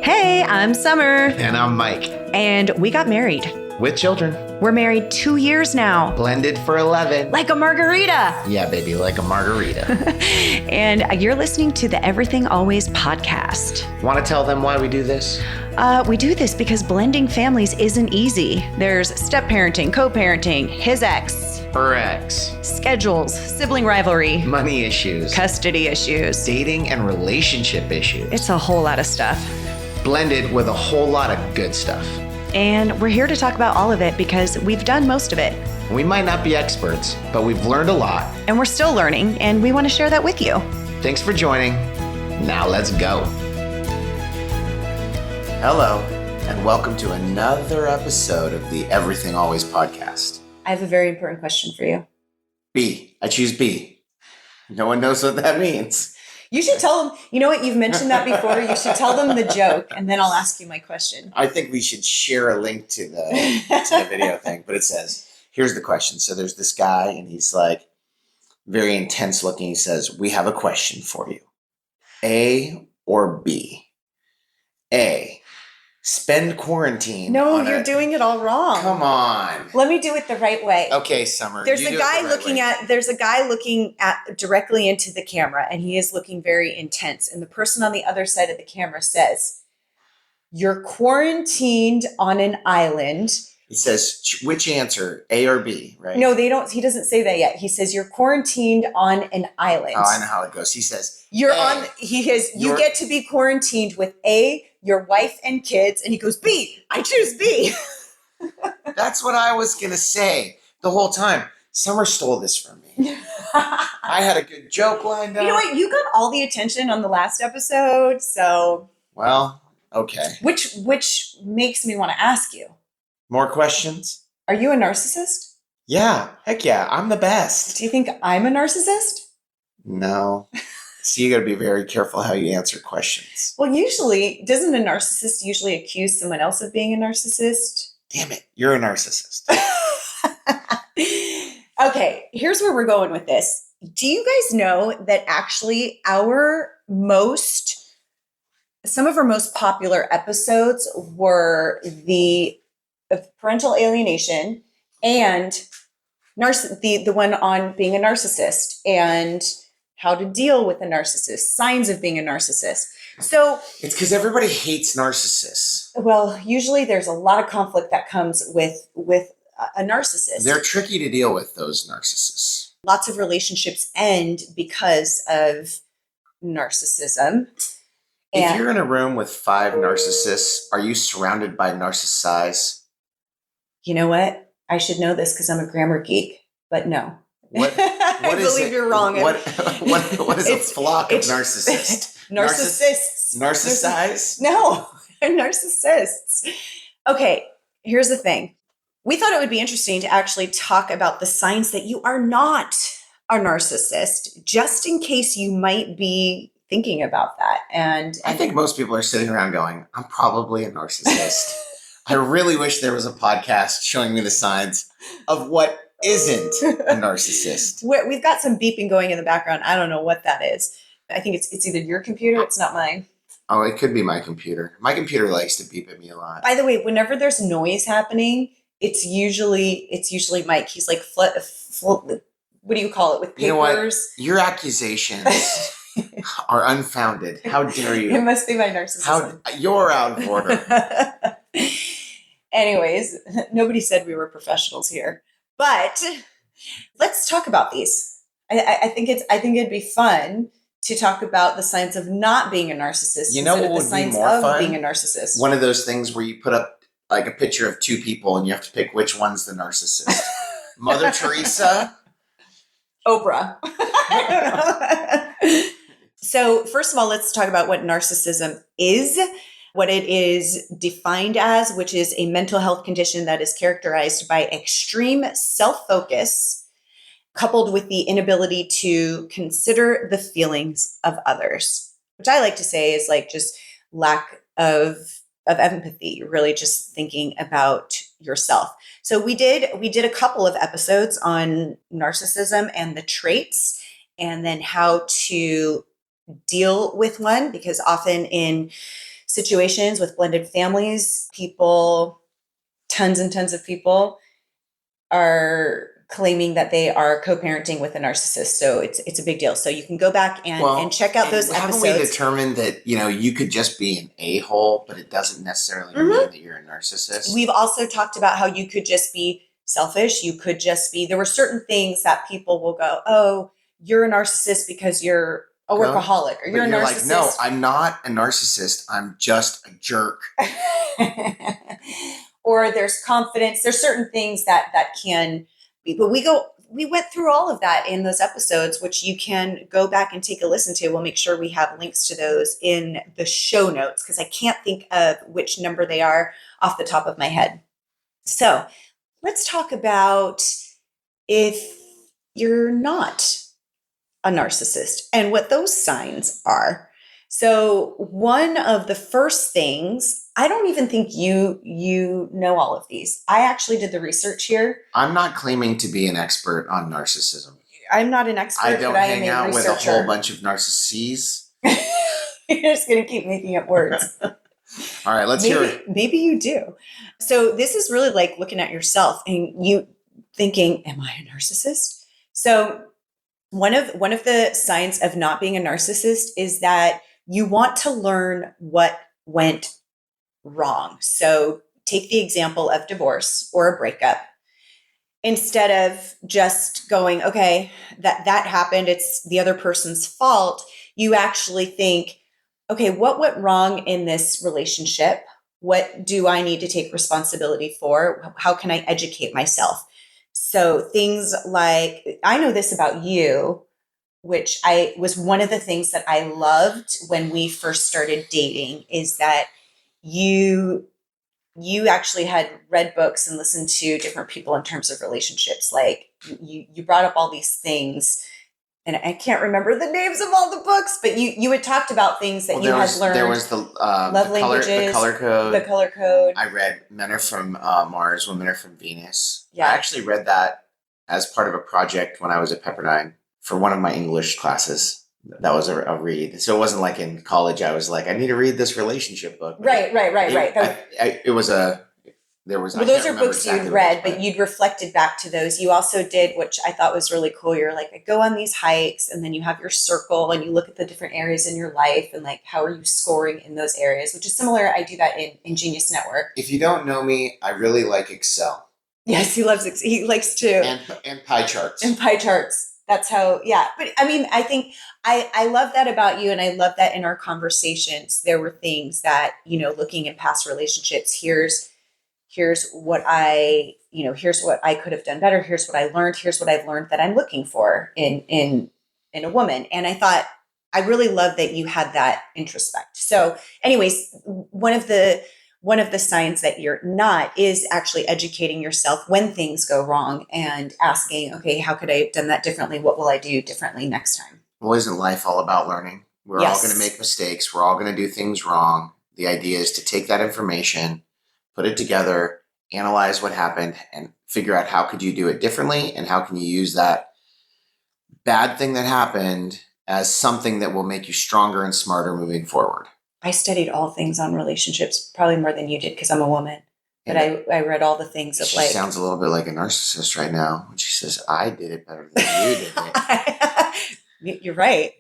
Hey, I'm Summer. And I'm Mike. And we got married. With children. We're married 2 years now. Blended for 11. Like a margarita. Yeah, baby, like a margarita. And you're listening to the Everything Always podcast. Want to tell them why we do this? We do this because blending families isn't easy. There's step-parenting, co-parenting, his ex, Her ex. schedules, sibling rivalry, Money issues. custody issues. Dating and relationship issues. It's a whole lot of stuff. Blended with a whole lot of good stuff. And we're here to talk about all of it because we've done most of it. We might not be experts, but we've learned a lot. And we're still learning, and we want to share that with you. Thanks for joining. Now let's go. Hello, and welcome to another episode of the Everything Always podcast. I have a very important question for you. B. I choose B. No one knows what that means. You should tell them, you know what, you've mentioned that before. You should tell them the joke, and then I'll ask you my question. I think we should share a link to the video thing, but it says, here's the question. So there's this guy, and he's like very intense looking. He says, we have a question for you. A or B? A, spend quarantine. No, you're doing it all wrong. Come on. Let me do it the right way. Okay, Summer. There's a guy looking at directly into the camera, and he is looking very intense. And the person on the other side of the camera says, "You're quarantined on an island." He says, which answer, A or B, right? No, they don't. He doesn't say that yet. He says, "You're quarantined on an island." Oh, I know how it goes. He says, "You're A, on." He says, "You get to be quarantined with A, your wife and kids," and he goes, "B. I choose B." That's what I was going to say the whole time. Summer stole this from me. I had a good joke lined up. You know what? You got all the attention on the last episode, so. Well, okay. Which makes me want to ask you. More questions? Are you a narcissist? Yeah. Heck yeah. I'm the best. Do you think I'm a narcissist? No. So you got to be very careful how you answer questions. Well, doesn't a narcissist usually accuse someone else of being a narcissist? Damn it. You're a narcissist. Okay, here's where we're going with this. Do you guys know that actually some of our most popular episodes were the parental alienation and the one on being a narcissist and how to deal with a narcissist, signs of being a narcissist. So it's because everybody hates narcissists. Well, usually there's a lot of conflict that comes with a narcissist. They're tricky to deal with, those narcissists. Lots of relationships end because of narcissism. If you're in a room with 5 narcissists, are you surrounded by narcissists? You know what? I should know this because I'm a grammar geek, but no. What I believe you're wrong. What is a flock of narcissists? Narcissists. Narcissize? No, they're narcissists. Okay, here's the thing. We thought it would be interesting to actually talk about the signs that you are not a narcissist, just in case you might be thinking about that. And I think most people are sitting around going, I'm probably a narcissist. I really wish there was a podcast showing me the signs of what isn't a narcissist. We've got some beeping going in the background. I don't know what that is. I think it's either your computer, it's not mine. Oh, it could be my computer. My computer likes to beep at me a lot. By the way, whenever there's noise happening, it's usually Mike. He's like, what do you call it, with papers? You know what? Your accusations are unfounded. How dare you? It must be my narcissism. You're out of order. Anyways, nobody said we were professionals here. But let's talk about these. I think it'd be fun to talk about the signs of not being a narcissist. You know what would be more fun? Being a narcissist. One of those things where you put up like a picture of 2 people and you have to pick which one's the narcissist. Mother Teresa, Oprah. So first of all, let's talk about what narcissism is. What it is defined as, which is a mental health condition that is characterized by extreme self-focus, coupled with the inability to consider the feelings of others, which I like to say is like just lack of empathy. You're really just thinking about yourself. So we did a couple of episodes on narcissism and the traits, and then how to deal with one, because often in situations with blended families, tons and tons of people are claiming that they are co-parenting with a narcissist. So it's a big deal. So you can go back and check out those haven't episodes. we determined that, you could just be an a-hole, but it doesn't necessarily mean that you're a narcissist? We've also talked about how you could just be selfish. You could just be, there were certain things that people will go, oh, you're a narcissist because you're a workaholic, or you're a narcissist. Like, no, I'm not a narcissist. I'm just a jerk. Or there's confidence. There's certain things that can be, but we went through all of that in those episodes, which you can go back and take a listen to. We'll make sure we have links to those in the show notes, because I can't think of which number they are off the top of my head. So let's talk about if you're not a narcissist and what those signs are. So one of the first things, I don't even think you know all of these. I actually did the research here. I'm not claiming to be an expert on narcissism. I'm not an expert. I don't hang out with a whole bunch of narcissists. You're just going to keep making up words. All right, let's hear it. Maybe you do. So this is really like looking at yourself and you thinking, am I a narcissist? So one of the signs of not being a narcissist is that you want to learn what went wrong. So take the example of divorce or a breakup. Instead of just going, okay, that happened, it's the other person's fault, you actually think, okay, what went wrong in this relationship? What do I need to take responsibility for? How can I educate myself? So things like, I know this about you, which was one of the things that I loved when we first started dating, is that you actually had read books and listened to different people in terms of relationships. Like you brought up all these things, and I can't remember the names of all the books, but you had talked about things that you had learned. There was the love languages, the color code. The color code. I read Men Are From Mars, Women Are From Venus. Yeah. I actually read that as part of a project when I was at Pepperdine for one of my English classes. That was a read. So it wasn't like in college I was like, I need to read this relationship book. Right. Those are books you'd read, but you'd reflected back to those. You also did, which I thought was really cool. You're like, I go on these hikes, and then you have your circle and you look at the different areas in your life and like, how are you scoring in those areas, which is similar. I do that in Genius Network. If you don't know me, I really like Excel. Yes, he likes to. And pie charts. And pie charts. That's how, yeah. But I mean, I think I love that about you. And I love that in our conversations, there were things that, looking in past relationships, here's what here's what I could have done better. Here's what I learned. Here's what I've learned that I'm looking for in a woman. And I thought, I really love that you had that introspect. So anyways, one of the signs that you're not is actually educating yourself when things go wrong and asking, okay, how could I have done that differently? What will I do differently next time? Well, isn't life all about learning? We're all going to make mistakes. We're all going to do things wrong. The idea is to take that information, put it together, analyze what happened, and figure out how could you do it differently, and how can you use that bad thing that happened as something that will make you stronger and smarter moving forward. I studied all things on relationships, probably more than you did because I'm a woman. But I read all the things of She sounds a little bit like a narcissist right now when she says, I did it better than you did it. You're right.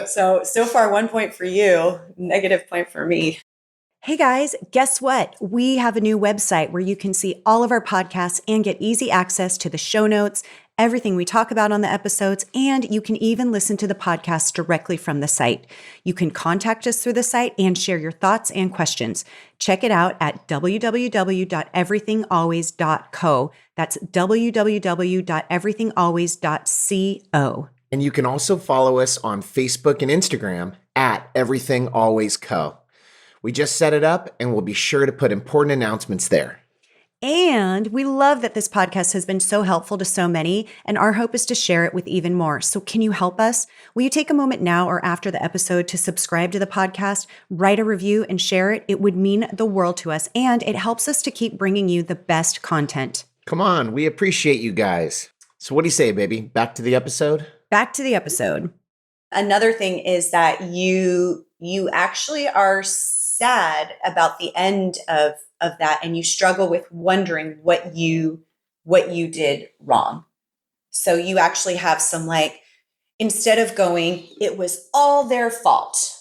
So far, 1 point for you, negative point for me. Hey guys, guess what? We have a new website where you can see all of our podcasts and get easy access to the show notes, everything we talk about on the episodes, and you can even listen to the podcast directly from the site. You can contact us through the site and share your thoughts and questions. Check it out at www.everythingalways.co. That's www.everythingalways.co. And you can also follow us on Facebook and Instagram at Everything Always Co. We just set it up and we'll be sure to put important announcements there. And we love that this podcast has been so helpful to so many, and our hope is to share it with even more. So can you help us? Will you take a moment now or after the episode to subscribe to the podcast, write a review, and share it? It would mean the world to us, and it helps us to keep bringing you the best content. Come on, we appreciate you guys. So what do you say, baby? Back to the episode? Back to the episode. Another thing is that you actually are sad about the end of that, and you struggle with wondering what you did wrong. So you actually have some, like, instead of going, it was all their fault.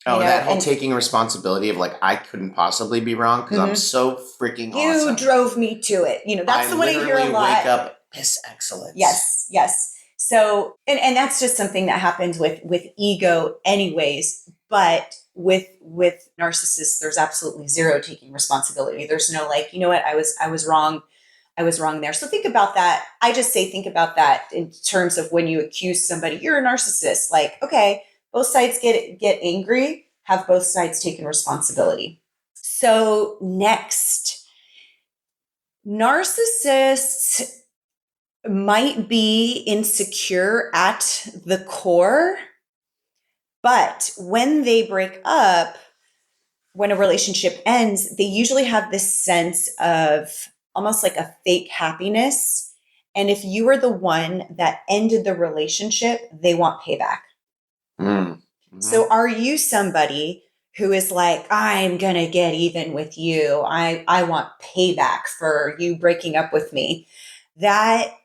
Oh, You know, that whole and taking responsibility of like, I couldn't possibly be wrong because I'm Mhm. so freaking you awesome. drove me to it. You know, that's I the one I hear a literally lot. wake up piss excellence. Yes. So, and that's just something that happens with ego anyways, but with narcissists, there's absolutely zero taking responsibility. There's no, like, you know what, I was wrong. I was wrong there. So think about that. I just say, think about that in terms of when you accuse somebody, you're a narcissist. Like, okay, both sides get angry, have both sides taken responsibility. So next, narcissists might be insecure at the core, but when they break up, when a relationship ends, they usually have this sense of almost like a fake happiness. And if you were the one that ended the relationship, they want payback. Mm-hmm. So are you somebody who is like, I'm going to get even with you. I want payback for you breaking up with me? That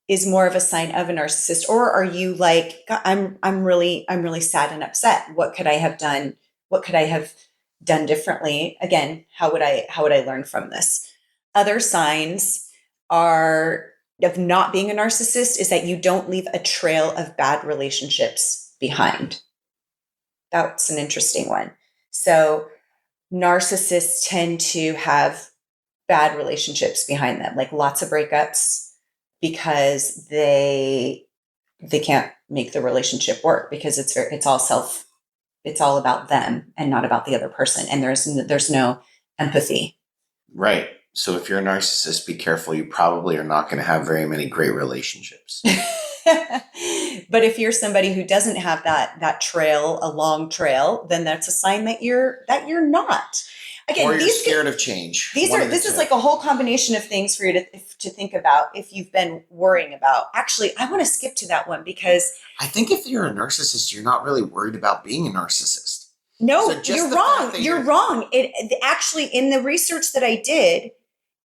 is more of a sign of a narcissist. Or are you like, I'm really sad and upset. What could I have done? What could I have done differently? Again, how would I learn from this? Other signs are of not being a narcissist is that you don't leave a trail of bad relationships behind. That's an interesting one. So narcissists tend to have bad relationships behind them, like lots of breakups, because they can't make the relationship work because it's all about them and not about the other person, and there's no empathy. Right. So if you're a narcissist, be careful. You probably are not going to have very many great relationships. But if you're somebody who doesn't have that trail, a long trail, then that's a sign that you're not. Again, or you're scared of change. This is like a whole combination of things for you to think about if you've been worrying about. Actually, I want to skip to that one because I think if you're a narcissist, you're not really worried about being a narcissist. No, So you're wrong. You're wrong. It actually, in the research that I did,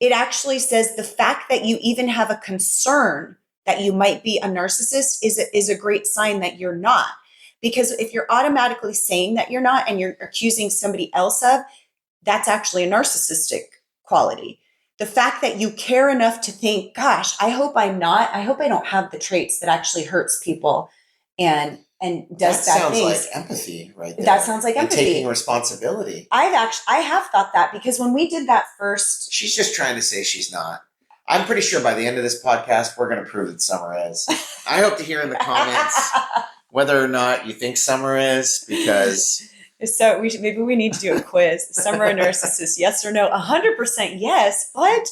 it actually says the fact that you even have a concern that you might be a narcissist is a great sign that you're not. Because if you're automatically saying that you're not and you're accusing somebody else of, that's actually a narcissistic quality. The fact that you care enough to think, gosh, I hope I'm not. I hope I don't have the traits that actually hurts people and does that bad sounds things. like empathy, right there. That sounds like and empathy. Taking responsibility. I have thought that because when we did that first, she's just trying to say she's not. I'm pretty sure by the end of this podcast, we're going to prove that Summer is. I hope to hear in the comments whether or not you think Summer is, because so maybe we need to do a quiz. Summer a narcissist, yes or no? 100% yes, but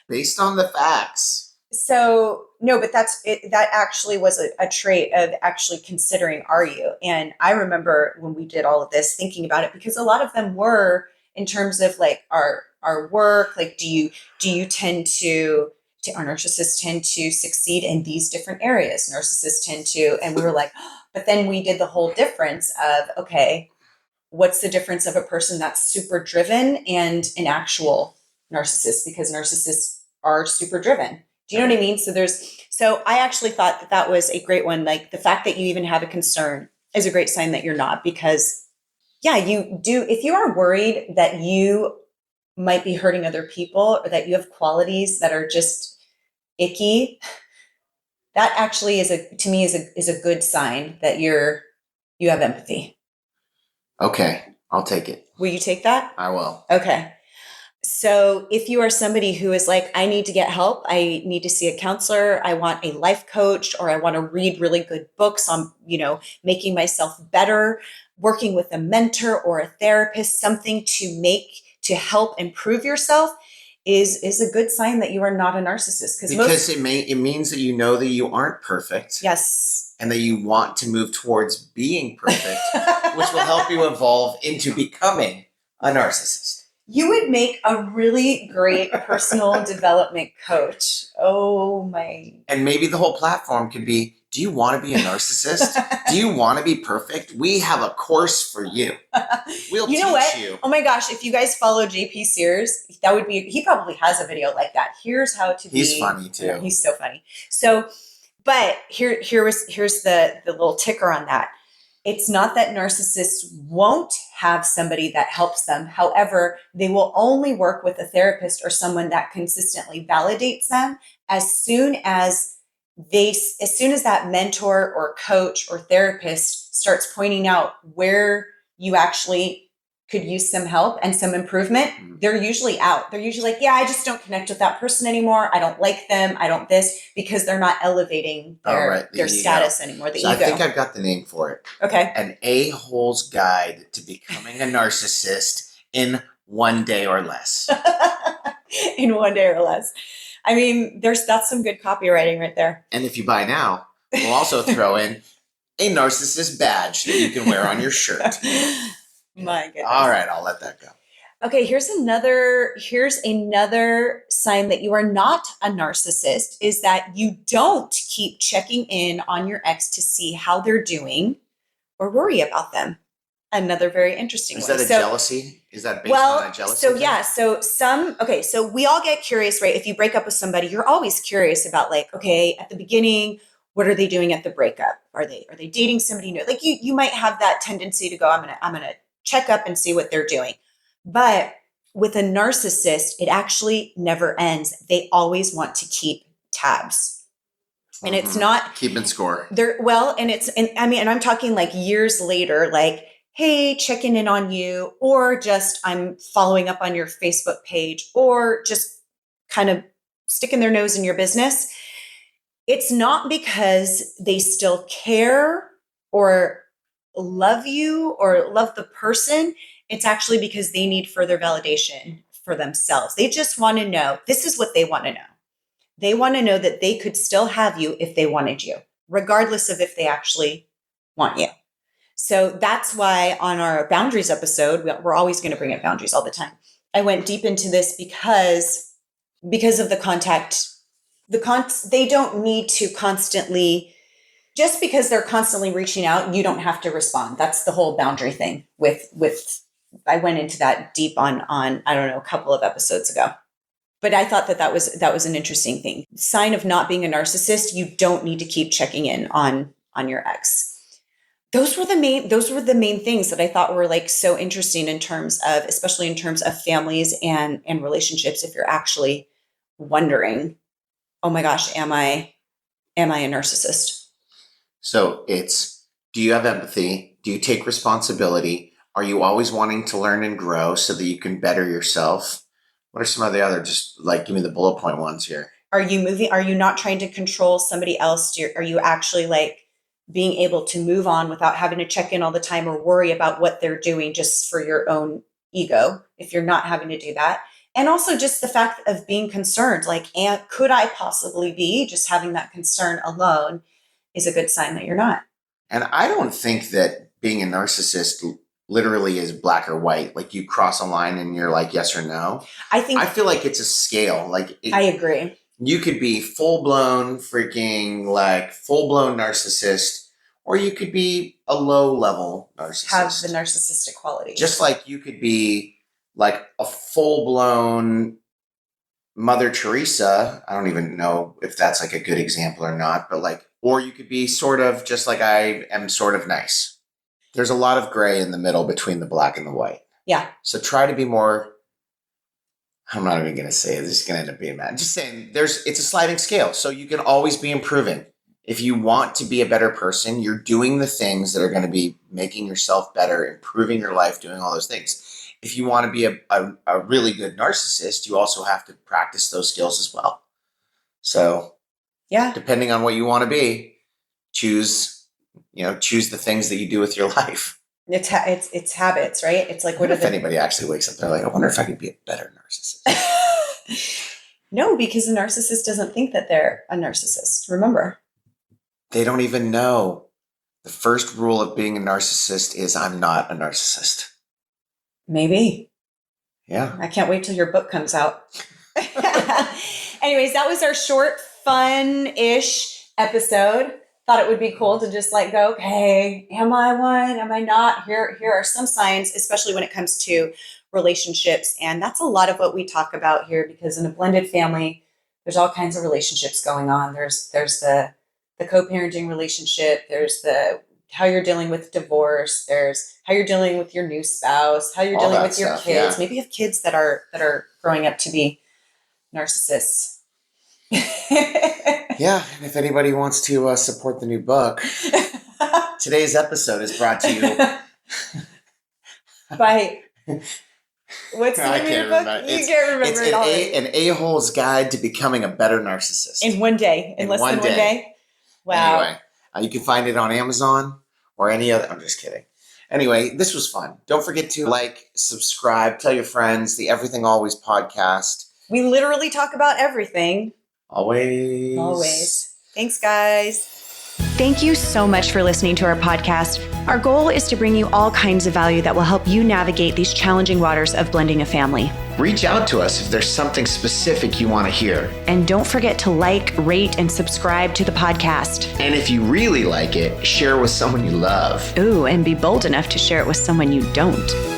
based on the facts. So no, but that's it. That actually was a trait of actually considering, are you? And I remember when we did all of this, thinking about it, because a lot of them were in terms of like our work. Like, do you tend to our narcissists tend to succeed in these different areas? Narcissists tend to, and we were like, but then we did the whole difference of, okay, what's the difference of a person that's super driven and an actual narcissist? Because narcissists are super driven. Do you know what I mean? So I actually thought that was a great one. Like the fact that you even have a concern is a great sign that you're not, because yeah, you do. If you are worried that you might be hurting other people or that you have qualities that are just icky, that actually is a good sign that you have empathy. Okay, I'll take it. Will you take that? I will. Okay. So if you are somebody who is like, I need to get help, I need to see a counselor, I want a life coach, or I want to read really good books on, making myself better, working with a mentor or a therapist, something to help improve yourself is a good sign that you are not a narcissist. Because it means that you know that you aren't perfect. Yes. And that you want to move towards being perfect, which will help you evolve into becoming a narcissist. You would make a really great personal development coach. Oh my. And maybe the whole platform could be, Do you want to be a narcissist? Do you want to be perfect? We have a course for you. We'll You know teach what? you. Oh my gosh, if you guys follow JP Sears, that would be, he probably has a video like that. Here's how to be. He's funny too. Yeah, he's so funny. So, but here's the little ticker on that. It's not that narcissists won't have somebody that helps them. However, they will only work with a therapist or someone that consistently validates them as soon as that mentor or coach or therapist starts pointing out where you actually could use some help and some improvement, they're usually out. They're usually like, yeah, I just don't connect with that person anymore. I don't like them. I don't this, because they're not elevating their status anymore. The so ego. I think I've got the name for it. Okay. An A-hole's guide to becoming a narcissist in 1 day or less. In 1 day or less. I mean, that's some good copywriting right there. And if you buy now, we'll also throw in a narcissist badge that you can wear on your shirt. My goodness. All right, I'll let that go. Okay, here's another sign that you are not a narcissist, is that you don't keep checking in on your ex to see how they're doing or worry about them. Another very interesting one. Is that a jealousy? Is that based on a jealousy? So yeah, so we all get curious, right? If you break up with somebody, you're always curious about, like, okay, at the beginning, what are they doing at the breakup? Are they dating somebody new? Like you might have that tendency to go, I'm gonna check up and see what they're doing. But with a narcissist, it actually never ends. They always want to keep tabs. And it's not keeping score. And I'm talking like years later, like, hey, checking in on you, or just I'm following up on your Facebook page, or just kind of sticking their nose in your business. It's not because they still care or love you or love the person. It's actually because they need further validation for themselves. They just want to know, this is what they want to know. They want to know that they could still have you if they wanted you, regardless of if they actually want you. So that's why on our boundaries episode, we're always going to bring up boundaries all the time. I went deep into this because of the contact. They don't need to constantly, just because they're constantly reaching out, you don't have to respond. That's the whole boundary thing I went into that deep on, I don't know, a couple of episodes ago. But I thought that was an interesting thing. Sign of not being a narcissist, you don't need to keep checking in on your ex. Those were the main things that I thought were like so interesting especially in terms of families and relationships. If you're actually wondering, oh my gosh, am I a narcissist? So do you have empathy? Do you take responsibility? Are you always wanting to learn and grow so that you can better yourself? What are some of the other, just like, give me the bullet point ones here. Are you not trying to control somebody else? Are you actually like being able to move on without having to check in all the time or worry about what they're doing just for your own ego, if you're not having to do that? And also just the fact of being concerned, like, could I possibly be? Just having that concern alone is a good sign that you're not. And I don't think that being a narcissist literally is black or white. Like you cross a line and you're like, yes or no. I feel like it's a scale. I agree. You could be full-blown narcissist, or you could be a low-level narcissist. Have the narcissistic quality. Just like you could be like a full-blown Mother Teresa. I don't even know if that's like a good example or not, but or you could be sort of just like I am sort of nice. There's a lot of gray in the middle between the black and the white. Yeah. So try to be more, I'm not even going to say it. This is going to end up being mad. Just saying it's a sliding scale. So you can always be improving. If you want to be a better person, you're doing the things that are going to be making yourself better, improving your life, doing all those things. If you want to be a really good narcissist, you also have to practice those skills as well. So yeah, depending on what you want to be, choose the things that you do with your life. It's habits, right? It's like, if anybody actually wakes up, they're like, I wonder if I could be a better narcissist. No, because the narcissist doesn't think that they're a narcissist. Remember, they don't even know. The first rule of being a narcissist is I'm not a narcissist. Maybe. Yeah. I can't wait till your book comes out. Anyways, that was our short, fun-ish episode. thought it would be cool to just like go, okay, am I one? Am I not? Here are some signs, especially when it comes to relationships. And that's a lot of what we talk about here, because in a blended family, there's all kinds of relationships going on. There's the co-parenting relationship. There's the how you're dealing with divorce. There's how you're dealing with your new spouse, how you're All dealing that with your stuff, kids. yeah. Maybe you have kids that are growing up to be narcissists. Yeah, and if anybody wants to support the new book, today's episode is brought to you by what's the I name of can't the book? remember. You can't remember It's it all. an a-hole's guide to becoming a better narcissist. In one day, in less than one day. Wow. Anyway, you can find it on Amazon or any other. I'm just kidding. Anyway, this was fun. Don't forget to like, subscribe, tell your friends. The Everything Always podcast. We literally talk about everything. Always. Always. Thanks, guys. Thank you so much for listening to our podcast. Our goal is to bring you all kinds of value that will help you navigate these challenging waters of blending a family. Reach out to us if there's something specific you want to hear. And don't forget to like, rate, and subscribe to the podcast. And if you really like it, share it with someone you love. Ooh, and be bold enough to share it with someone you don't.